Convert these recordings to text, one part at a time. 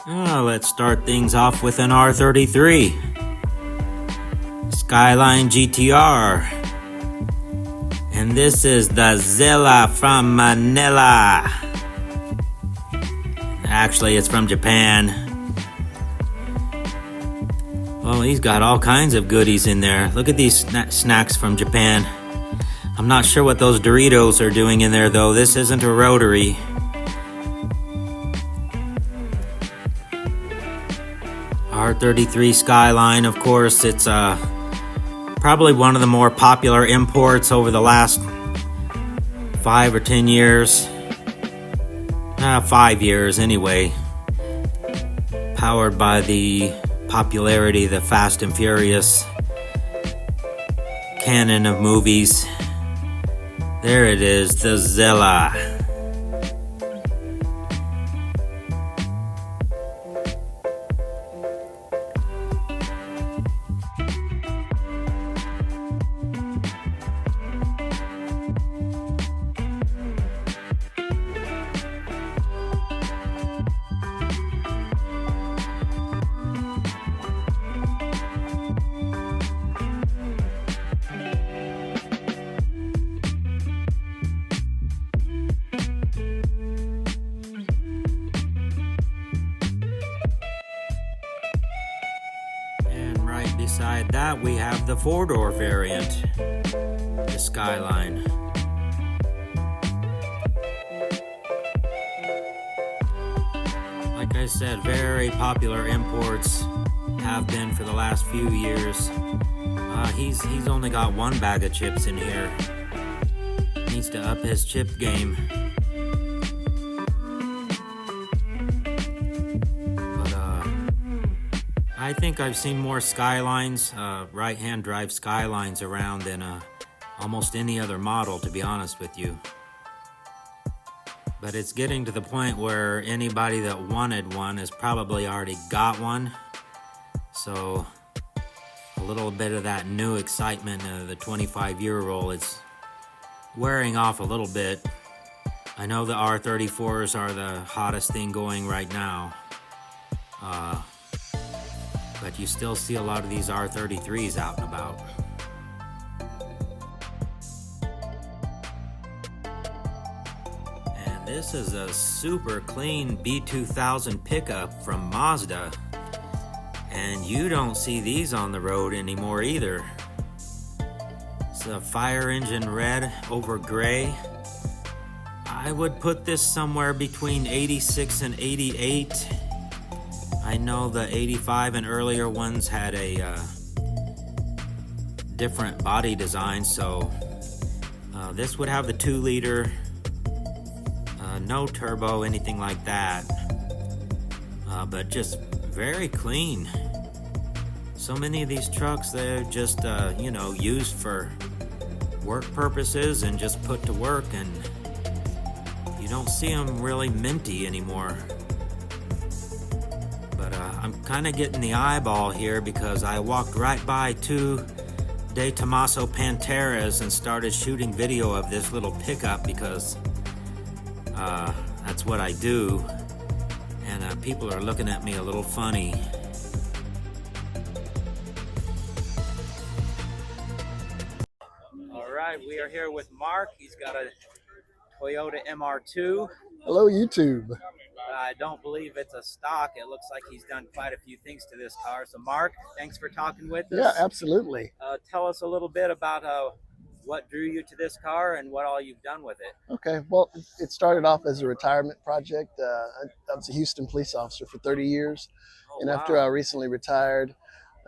Let's start things off with an R33 Skyline GTR. And this is the Zilla from Manila. Actually, it's from Japan. Oh, he's got all kinds of goodies in there. Look at these snacks from Japan. I'm not sure what those Doritos are doing in there, though. This isn't a rotary. R33 Skyline, of course, it's probably one of the more popular imports over the last 5 or 10 years. 5 years anyway. Powered by the popularity of the Fast and Furious canon of movies. There it is, the Zilla. Beside that, we have the 4-door variant, the Skyline. Like I said, very popular imports, have been for the last few years. He's only got one bag of chips in here. Needs to up his chip game. I think I've seen more Skylines, right-hand drive Skylines around than almost any other model, to be honest with you. But it's getting to the point where anybody that wanted one has probably already got one. So a little bit of that new excitement of the 25-year-old is wearing off a little bit. I know the R34s are the hottest thing going right now. But you still see a lot of these R33s out and about. And this is a super clean B2000 pickup from Mazda. And you don't see these on the road anymore either. It's a fire engine red over gray. I would put this somewhere between 86 and 88. I know the 85 and earlier ones had a different body design, so this would have the 2-liter, no turbo, anything like that, but just very clean. So many of these trucks, they're just, used for work purposes and just put to work, and you don't see them really minty anymore. I'm kind of getting the eyeball here because I walked right by 2 De Tomaso Panteras and started shooting video of this little pickup because that's what I do, and people are looking at me a little funny. All right, we are here with Mark. He's got a Toyota MR2. Hello, YouTube. I don't believe it's a stock. It looks like he's done quite a few things to this car. So, Mark, thanks for talking with us. Yeah, absolutely. Tell us a little bit about what drew you to this car and what all you've done with it. Okay, well, it started off as a retirement project. I was a Houston police officer for 30 years. Oh, and wow. After I recently retired,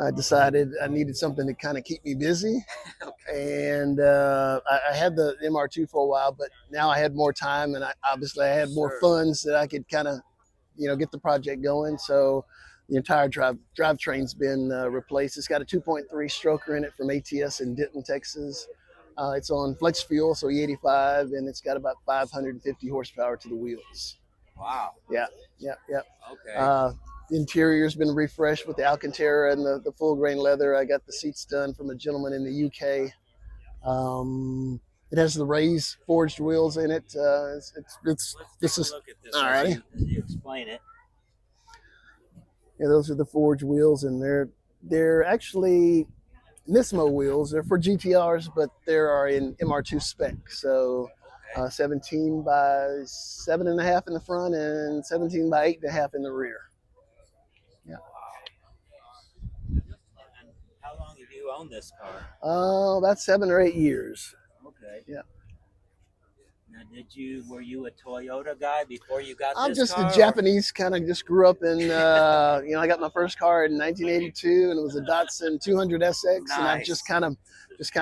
I decided I needed something to kind of keep me busy. Okay. And I had the MR2 for a while, but now I had more time, and I had more funds that I could kind of, get the project going. So the entire drivetrain's been replaced. It's got a 2.3 stroker in it from ATS in Denton, Texas. It's on flex fuel, so E85, and it's got about 550 horsepower to the wheels. Wow. Yeah. Okay. Interior's been refreshed with the Alcantara and the full grain leather. I got the seats done from a gentleman in the UK. It has the raised forged wheels in it. Let's take a look at this. All right. You explain it. Yeah, those are the forged wheels, and they're actually Nismo wheels. They're for GTRs, but they are in MR2 spec. So 17 by 7.5 in the front and 17 by 8.5 in the rear. Yeah. And how long have you owned this car? About 7 or 8 years. Okay. Yeah. Now, were you a Toyota guy before you got I'm this just car? a Japanese, kind of just grew up in, I got my first car in 1982, and it was a Datsun 200SX. Nice. And I've just kind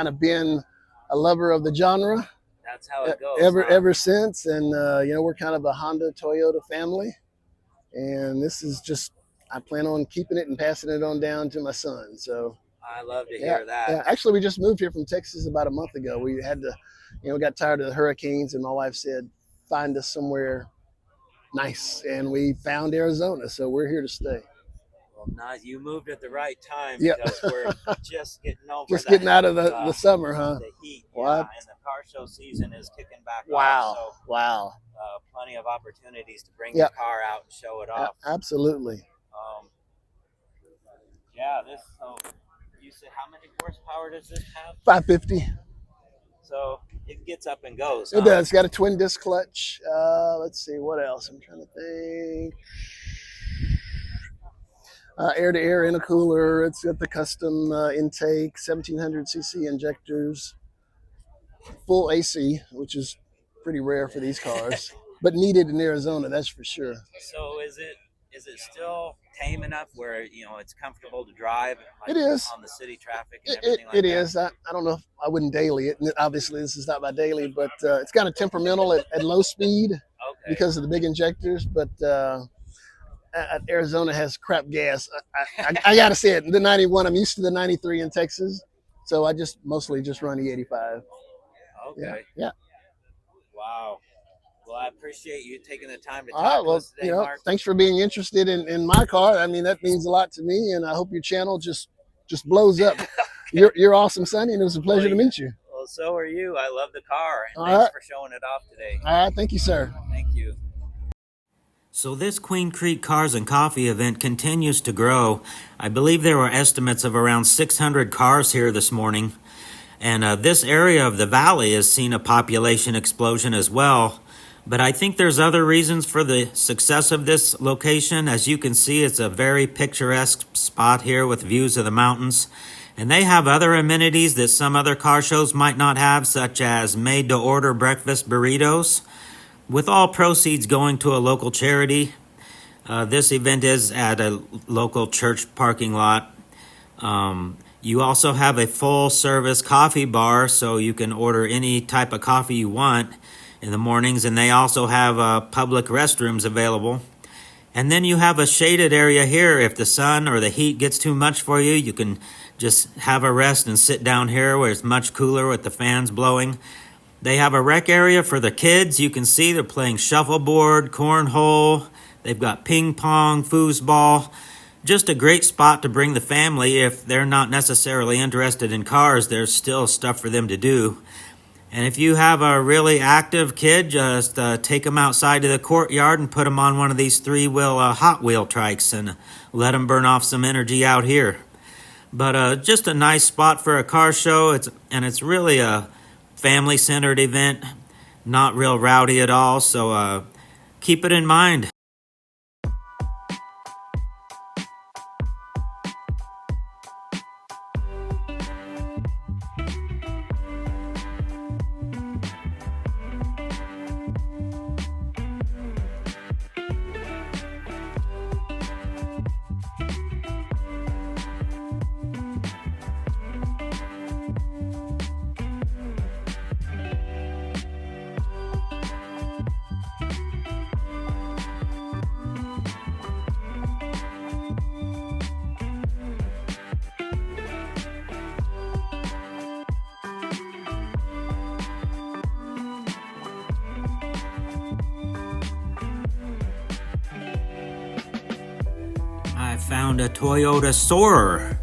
of been a lover of the genre. That's how it goes. Ever since. And, we're kind of a Honda Toyota family. And this is just, I plan on keeping it and passing it on down to my son. So I love to hear that. Yeah. Actually, we just moved here from Texas about a month ago. We had to, got tired of the hurricanes, and my wife said, find us somewhere nice. And we found Arizona. So we're here to stay. Well, nice. You moved at the right time, Yeah. because we're just getting over getting out of the summer, huh? The heat. What? Yeah, and the car show season is kicking back Wow. off. So, wow. Plenty of opportunities to bring your car out and show it off. Absolutely. So you said, how many horsepower does this have? 550. So it gets up and goes. It does. It's got a twin disc clutch. Let's see, what else? I'm trying to think. Air-to-air intercooler. It's got the custom intake, 1700cc injectors, full AC, which is pretty rare for these cars, but needed in Arizona, that's for sure. So is it still tame enough where it's comfortable to drive? Like, it is on the city traffic and everything like that? It is. I don't know if I wouldn't daily it. Obviously, this is not my daily, but it's kind of temperamental at low speed because of the big injectors. But Arizona has crap gas. I got to say it. The 91, I'm used to the 93 in Texas, so I mostly just run the 85. Okay. Yeah. Wow. Well, I appreciate you taking the time to talk to us today, Mark. Thanks for being interested in my car. I mean, that means a lot to me, and I hope your channel just blows up. You're awesome, Sonny, and it was a pleasure to meet you. Well, so are you. I love the car, and thanks for showing it off today. All right. Thank you, sir. Thank you. So this Queen Creek Cars and Coffee event continues to grow. I believe there were estimates of around 600 cars here this morning. And this area of the valley has seen a population explosion as well. But I think there's other reasons for the success of this location. As you can see, it's a very picturesque spot here with views of the mountains. And they have other amenities that some other car shows might not have, such as made-to-order breakfast burritos, with all proceeds going to a local charity. This event is at a local church parking lot. You also have a full-service coffee bar, so you can order any type of coffee you want in the mornings, and they also have public restrooms available. And then you have a shaded area here. If the sun or the heat gets too much for you, you can just have a rest and sit down here where it's much cooler with the fans blowing. They have a rec area for the kids. You can see they're playing shuffleboard, cornhole. They've got ping pong, foosball. Just a great spot to bring the family. If they're not necessarily interested in cars, there's still stuff for them to do. And if you have a really active kid, just take them outside to the courtyard and put them on one of these three-wheel Hot Wheel trikes and let them burn off some energy out here. But just a nice spot for a car show. It's really a family-centered event, not real rowdy at all. So keep it in mind. I found a Toyota Soarer.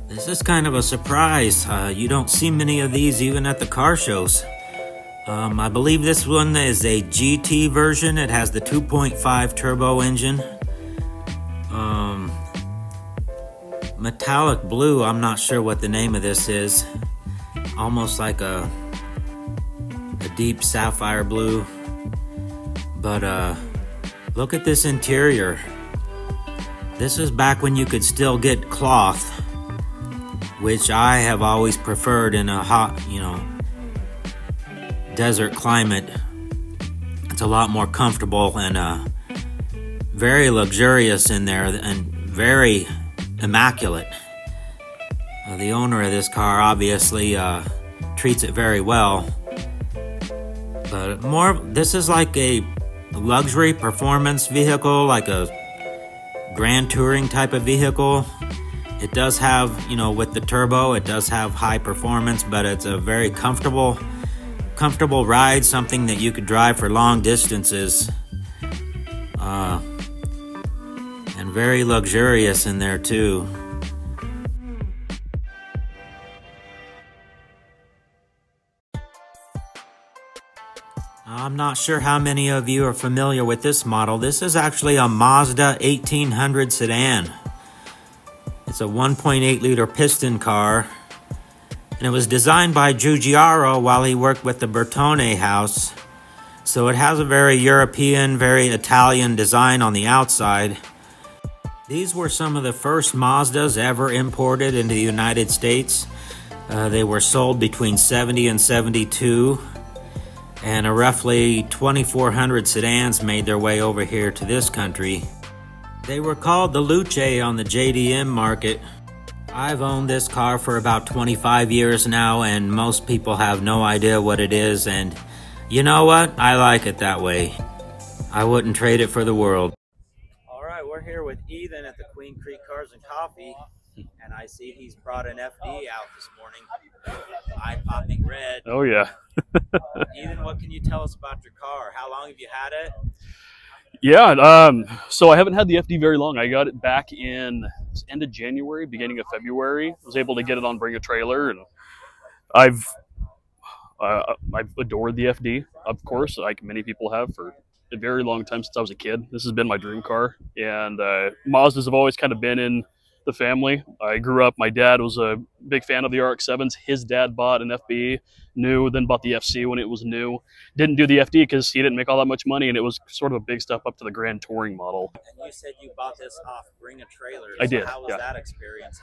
This is kind of a surprise. You don't see many of these even at the car shows. I believe this one is a GT version. It has the 2.5 turbo engine. metallic blue. I'm not sure what the name of this is. Almost like a deep sapphire blue. But look at this interior. This is back when you could still get cloth, which I have always preferred in a hot, desert climate. It's a lot more comfortable and very luxurious in there and very immaculate. The owner of this car obviously treats it very well. But this is like a luxury performance vehicle, like a grand touring type of vehicle. It does have, with the turbo, it does have high performance, but it's a very comfortable ride, something that you could drive for long distances. And very luxurious in there too. I'm not sure how many of you are familiar with this model. This is actually a Mazda 1800 sedan. It's a 1.8 liter piston car, and it was designed by Giugiaro while he worked with the Bertone house. So it has a very European, very Italian design on the outside. These were some of the first Mazdas ever imported into the United States. They were sold between 70 and 72. And roughly 2,400 sedans made their way over here to this country. They were called the Luce on the JDM market. I've owned this car for about 25 years now, and most people have no idea what it is, and you know what? I like it that way. I wouldn't trade it for the world. Alright, we're here with Ethan at the Queen Creek Cars and Coffee, and I see he's brought an FD out this morning. Eye-popping red. Oh yeah. Ethan, what can you tell us about your car? How long have you had it? Yeah, so I haven't had the FD very long. I got it back in end of January, beginning of February. I was able to get it on Bring a Trailer, and I've adored the FD, of course, like many people have for a very long time since I was a kid. This has been my dream car, and Mazdas have always kind of been in the family. I grew up, my dad was a big fan of the RX-7s. His dad bought an FB new, then bought the FC when it was new. Didn't do the FD because he didn't make all that much money, and it was sort of a big step up to the Grand Touring model. And you said you bought this off Bring a Trailer. I did. How was that experience?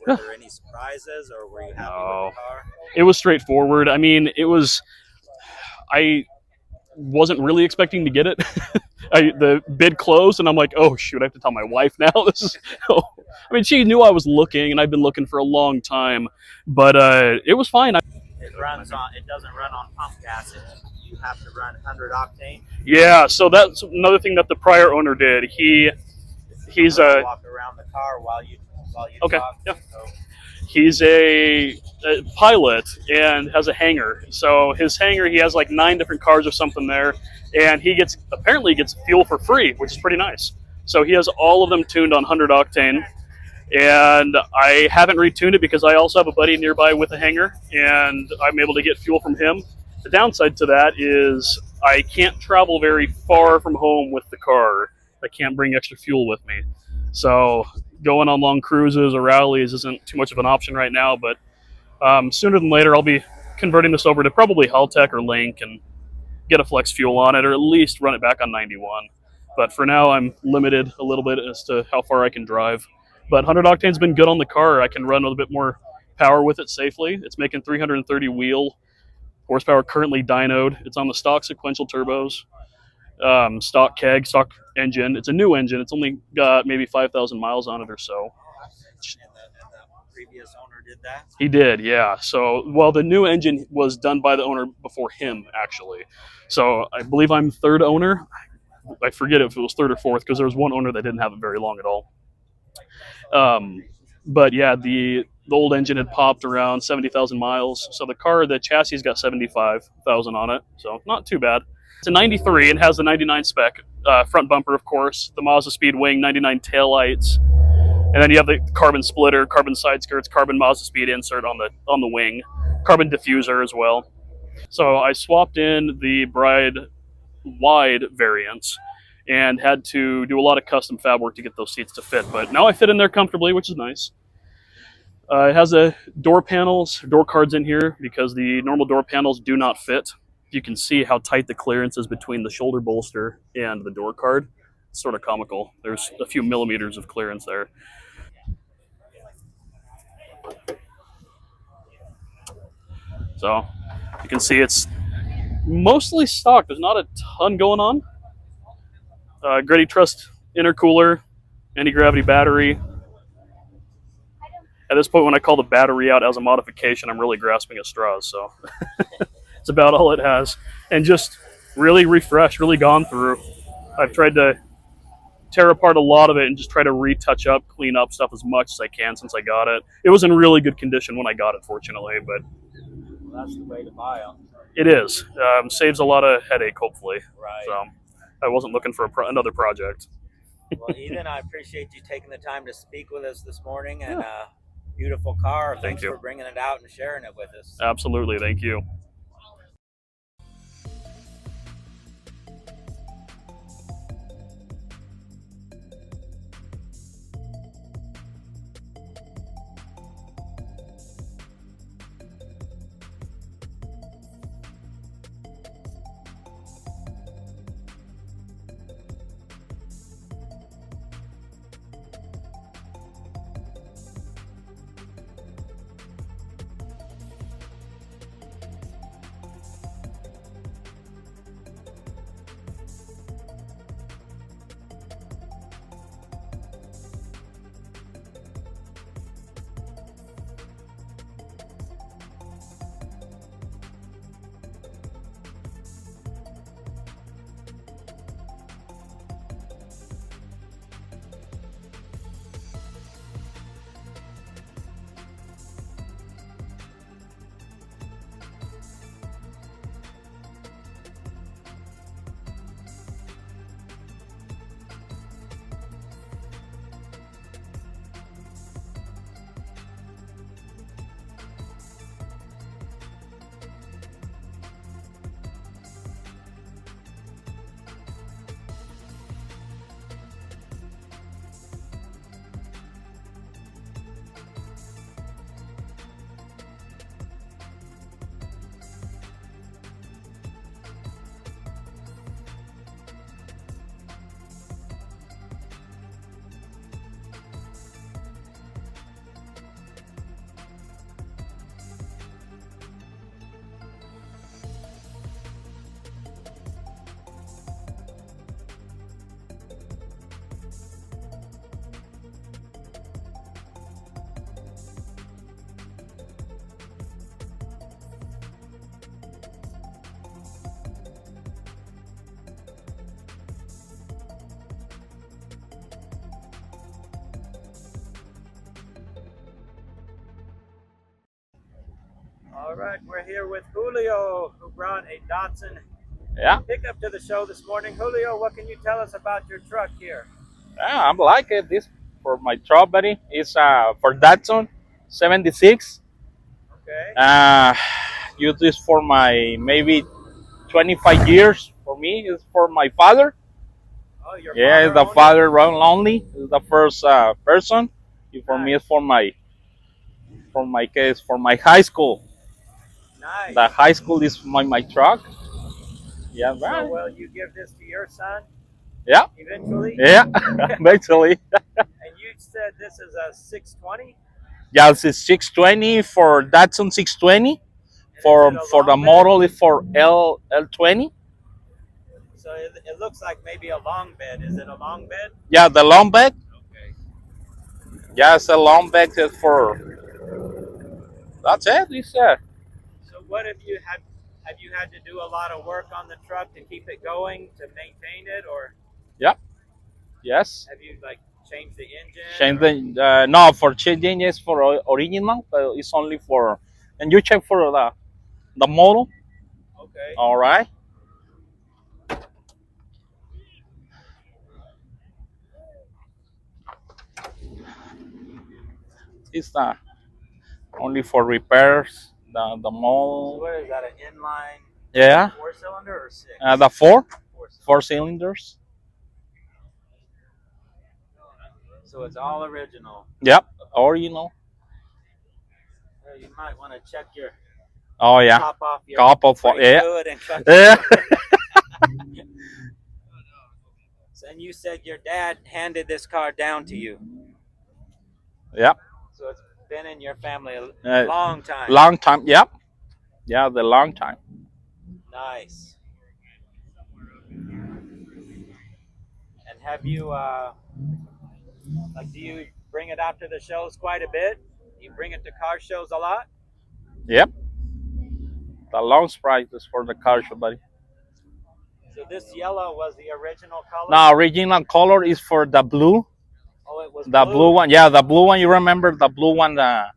Were there any surprises, or were you happy with the car? It was straightforward. I mean, I wasn't really expecting to get it. The bid closed, and I'm like, oh shoot, I have to tell my wife now. I mean, she knew I was looking, and I've been looking for a long time, but it was fine. It doesn't run on pump gas. You have to run 100 octane. Yeah, so that's another thing that the prior owner did. He's walk around the car while you okay, talk. Yeah. So. He's a pilot and has a hangar. So his hangar, he has like 9 different cars or something there, and he apparently gets fuel for free, which is pretty nice. So he has all of them tuned on 100 octane, and I haven't retuned it because I also have a buddy nearby with a hangar, and I'm able to get fuel from him. The downside to that is I can't travel very far from home with the car. I can't bring extra fuel with me. So going on long cruises or rallies isn't too much of an option right now, but sooner than later I'll be converting this over to probably Haltech or Link and get a flex fuel on it, or at least run it back on 91. But for now I'm limited a little bit as to how far I can drive. But 100 octane's been good on the car. I can run a little bit more power with it safely. It's making 330 wheel horsepower, currently dynoed. It's on the stock sequential turbos, stock keg, stock engine. It's a new engine. It's only got maybe 5,000 miles on it or so. And the previous owner did that? He did, yeah. So, well, the new engine was done by the owner before him, actually. So I believe I'm third owner. I forget if it was third or fourth because there was one owner that didn't have it very long at all. But yeah, the old engine had popped around 70,000 miles. So the chassis got 75,000 on it. So not too bad. It's a 93 and has the 99 spec front bumper, of course, the Mazda Speed wing, 99 taillights, and then you have the carbon splitter, carbon side skirts, carbon Mazda Speed insert on the wing, carbon diffuser as well. So I swapped in the Bride wide variants and had to do a lot of custom fab work to get those seats to fit. But now I fit in there comfortably, which is nice. It has a door cards in here because the normal door panels do not fit. You can see how tight the clearance is between the shoulder bolster and the door card. It's sort of comical. There's a few millimeters of clearance there. So you can see it's mostly stock. There's not a ton going on. Gritty Trust intercooler, anti-gravity battery. At this point, when I call the battery out as a modification, I'm really grasping at straws. So it's about all it has. And just really refreshed, really gone through. I've tried to tear apart a lot of it and just try to retouch up, clean up stuff as much as I can since I got it. It was in really good condition when I got it, fortunately, but That's the way to buy them. it is. Saves a lot of headache, hopefully. Right. So I wasn't looking for another project. Well, Ethan, I appreciate you taking the time to speak with us this morning, and beautiful car. Thank Thanks you for bringing it out and sharing it with us. Absolutely. Thank you. All right, we're here with Julio, who brought a Datsun pickup to the show this morning. Julio, what can you tell us about your truck here? I'm like it. This for my truck, buddy. It's for Datsun 76. Okay. Use this for my maybe 25 years. For me, it's for my father. Oh, your Yeah, father the owned it? father run lonely. Is the first person. For me, it's for my case for my high school. Nice. The high school is my truck. Yeah, So, right. will you give this to your son Yeah, eventually? yeah. Basically, And you said this is a 620? yeah. It's 620 for Datsun 620. And For is it a the long bed? model is for L20. So it looks like maybe a long bed. Is it a long bed? Yeah, the long bed. Okay. Yeah, it's a long bed is for. That's it. It's So what have you had to do a lot of work on the truck to keep it going, to maintain it, or yeah. Yes. have you like changed the engine? Change the no for changing is for original, but it's only for. And you check for the model. Okay. All right. It's only for repairs. The So model. what is that, an inline Yeah. 4-cylinder or 6? The four Four-cylinder. cylinders. So it's all original. Yep. Original. You might want to check your Oh yeah. top off your Top of brake yeah. fluid and cut Yeah. And you said your dad handed this car down to you. Yeah. So it's been in your family a Uh, long time. Long time. Yep. Yeah, the long time. Nice. And have you, do you bring it out to the shows quite a bit? You bring it to car shows a lot? Yep. The long sprite is for the car show, buddy. So this yellow was the original color? Now, original color is for the blue. Oh, it was The blue one. Yeah, the blue one. You remember the blue one, the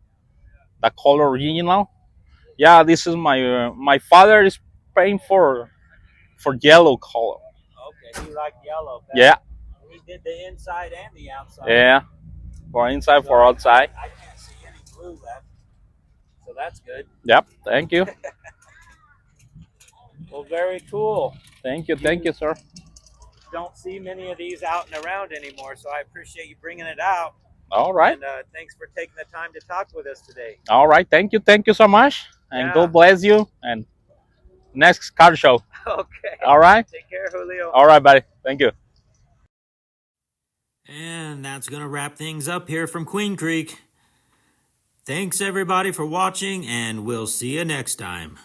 color original? Yeah, this is my father is paying for yellow color. Okay, he liked yellow better. Yeah. He did the inside and the outside. Yeah. For inside, So for outside. I can't see any blue left. So that's good. Yep. Thank you. Well, very cool. Thank you, sir. Don't see many of these out and around anymore, so I appreciate you bringing it out. All right. And thanks for taking the time to talk with us today. All right. Thank you so much. And Yeah. God bless you. And next car show. Okay. All right. Take care, Julio. All right, buddy. Thank you. And that's going to wrap things up here from Queen Creek. Thanks everybody for watching, and we'll see you next time.